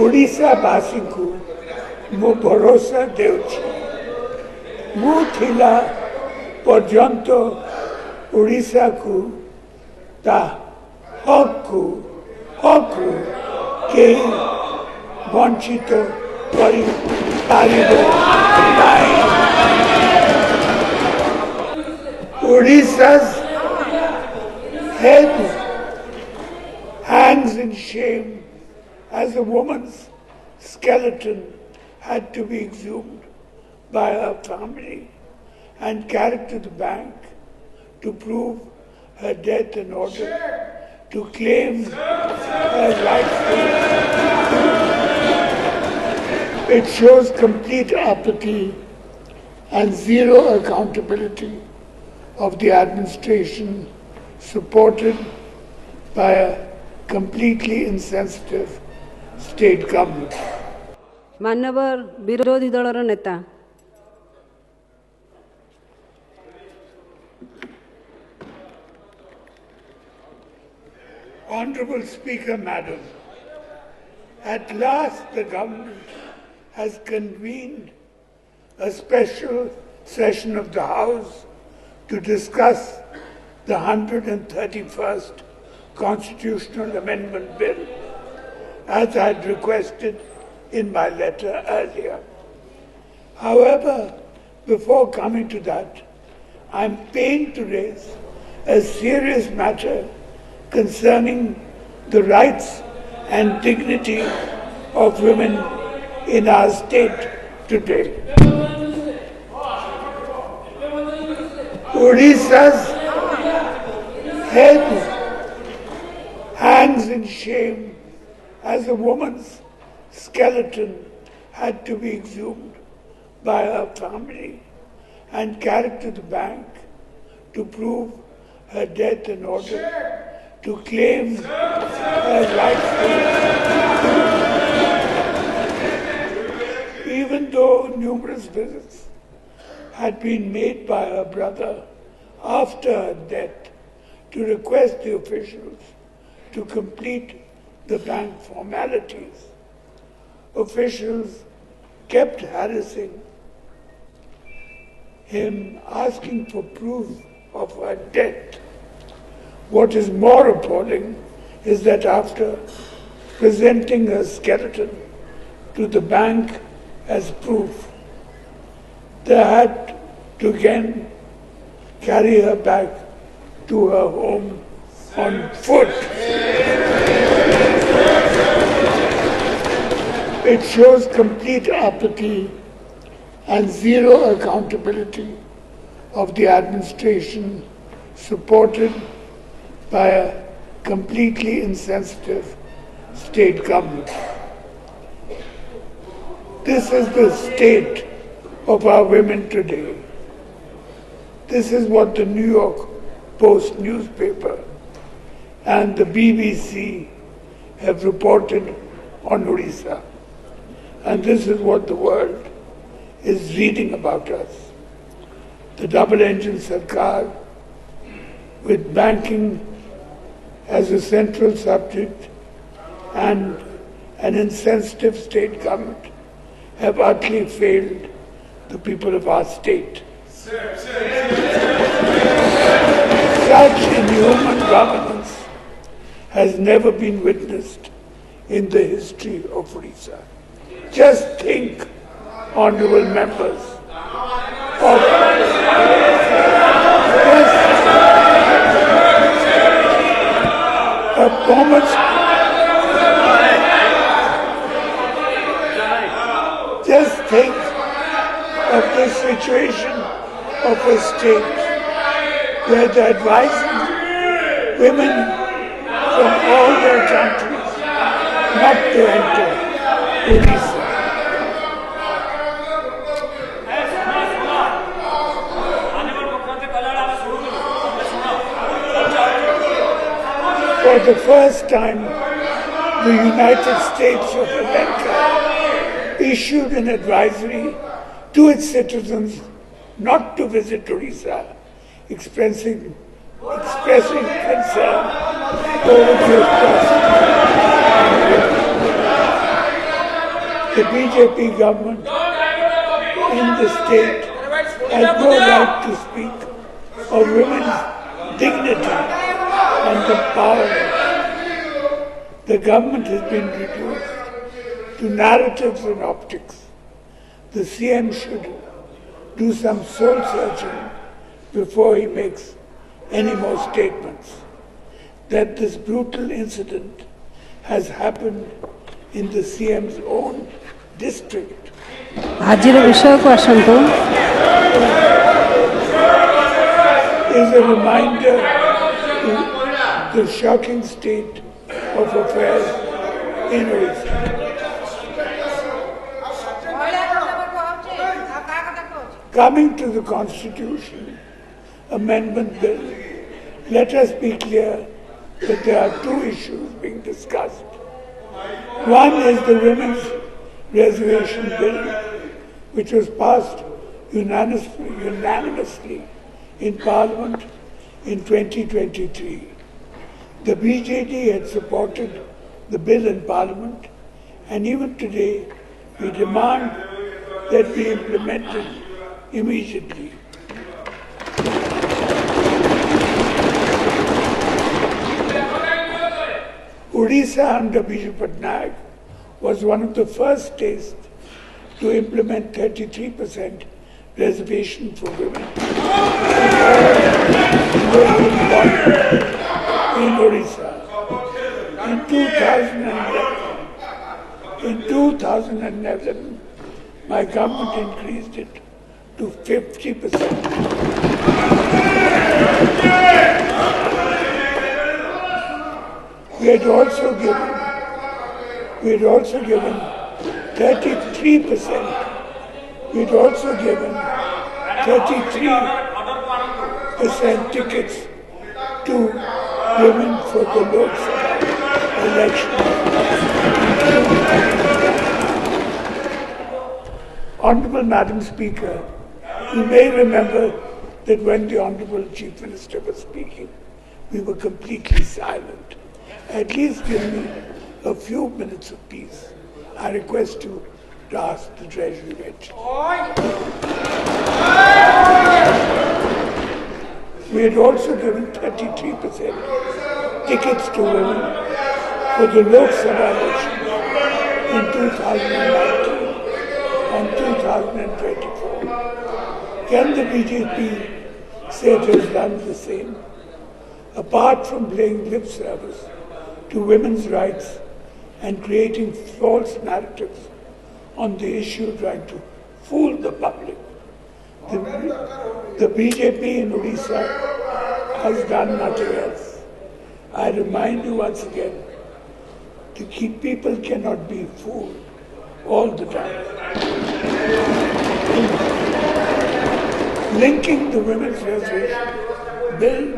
ଓଡ଼ିଶାବାସୀଙ୍କୁ ମୁଁ ଭରସା ଦେଉଛି। ମୁଁ ଥିଲା ପର୍ଯ୍ୟନ୍ତ ଓଡ଼ିଶାକୁ ତା ହକ୍ରୁ କେହି ବଞ୍ଚିତ କରିପାରିବ ନାହିଁ। Odisha's head hangs in shame as a woman's skeleton had to be exhumed by her family and carried to the bank to prove her death in order to claim her rightful. It shows complete apathy and zero accountability of the administration supported by a completely insensitive state government. मान्यवर विरोधी दलर नेता Honorable Speaker, Madam, at last the government has convened a special session of the House to discuss the 131st Constitutional Amendment Bill, as I had requested in my letter earlier. However, before coming to that, I am pained to raise a serious matter concerning the rights and dignity of women in our state today. Odisha's head hangs in shame as a woman's skeleton had to be exhumed by her family and carried to the bank to prove her death in order to claim her rightful. Even though numerous visits had been made by her brother after her death to request the officials to complete the bank formalities, officials kept harassing him, asking for proof of her death. What is more appalling is that after presenting her skeleton to the bank as proof, they had to again carry her back to her home on foot. It shows complete apathy and zero accountability of the administration supported by a completely insensitive state government. This is the state of our women today. This is what the New York Post newspaper and the BBC have reported on Odisha. And this is what the world is reading about us. The double-engine Sarkar, with banking as a central subject and an insensitive state government, have utterly failed the people of our state. Such inhuman governance has never been witnessed in the history of Odisha. Just think, honorable members, of a moment. Just think of the situation of a state where they're advising women from all their countries not to enter Odisha. For the first time, the United States of America issued an advisory to its citizens not to visit Odisha, expressing concern over the The BJP government in the state has no right to speak of women's dignity and empowerment. The government has been reduced to narratives and optics. The CM should do some soul searching before he makes any more statements. That this brutal incident has happened in the CM's own district ଆଜିର ବିଷୟକୁ ଆସନ୍ତୁ। is a reminder to the shocking state of affairs in Odisha. Coming to the Constitution Amendment Bill, let us be clear that there are two issues being discussed. One is the Women's Reservation Bill, which was passed unanimously in Parliament in 2023. The BJD had supported the bill in Parliament, and even today we demand that be implemented immediately. Odisha under Naveen Patnaik was one of the first states to implement 33% reservation for women in Odisha. In 2011, my government increased it to 50%. We had also given 33%. We had also given 33% tickets to women for the Lok Sabha election. Honorable Madam Speaker, you may remember that when the Honorable Chief Minister was speaking, we were completely silent. At least give me a few minutes of peace. I request you to ask the Treasury bench. We had also given 33% tickets to women for the Lok Sabha election in 2019 and 2024. Can the BJP say it has done the same? Apart from playing lip service to women's rights and creating false narratives on the issue, trying to fool the public, the BJP in Odisha has done nothing else. I remind you once again, the people cannot be fooled all the time. Linking the Women's Reservation Bill,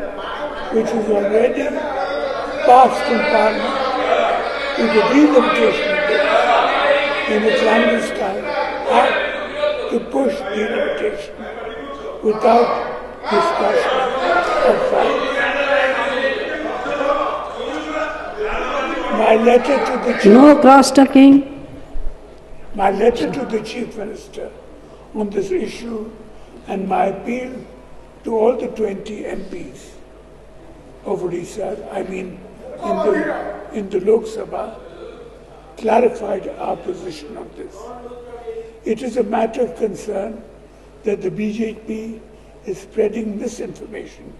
which is already passed in Parliament, to the delimitation bill in a clandestine act to push delimitation without discussion of facts. My letter to the Chief, No cross talking. my letter to the Chief Minister on this issue and my appeal to all the 20 MPs of Odisha, in the Lok Sabha, clarified our position on this. It is a matter of concern that the BJP is spreading misinformation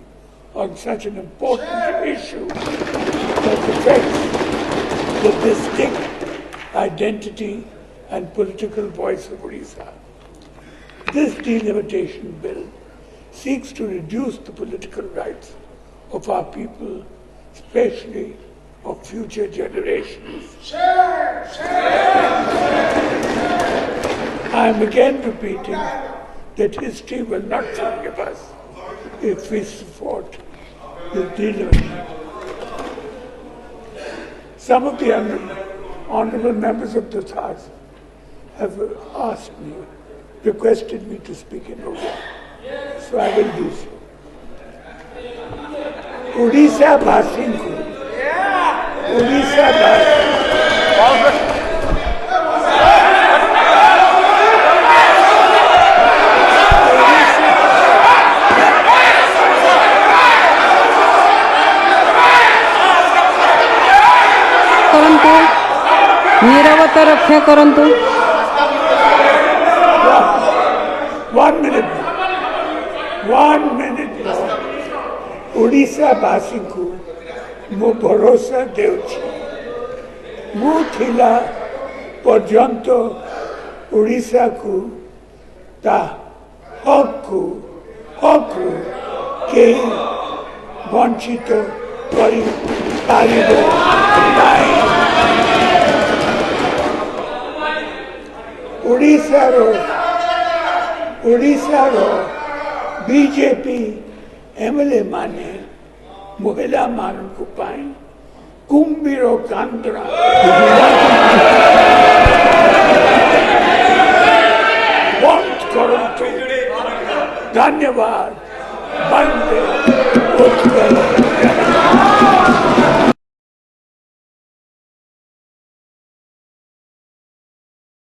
on such an important issue that affects the distinct identity and political voice of Odisha. This delimitation bill seeks to reduce the political rights of our people, especially of future generations. I am again repeating that history will not forgive us if we support this delimitation. Some of the honorable members of this House have asked me, requested me to speak in Urdu, so I will do so. Odisha Bhasinku, Odisha Bhasinku, ନିରବତା ରକ୍ଷା କରନ୍ତୁ। 1 minute. 1 minute. Odisha वासी को मु भरोसा देउछि मु थिला पर्यंत ओडिशा को ता हक के वंचित करि पारिबो नाही। ओडिशार बीजेपी एमएलए माने महिला मानक पाई कुंभीर कांतरा बंद करंतु। धन्यवाद। बंदे उत्कल।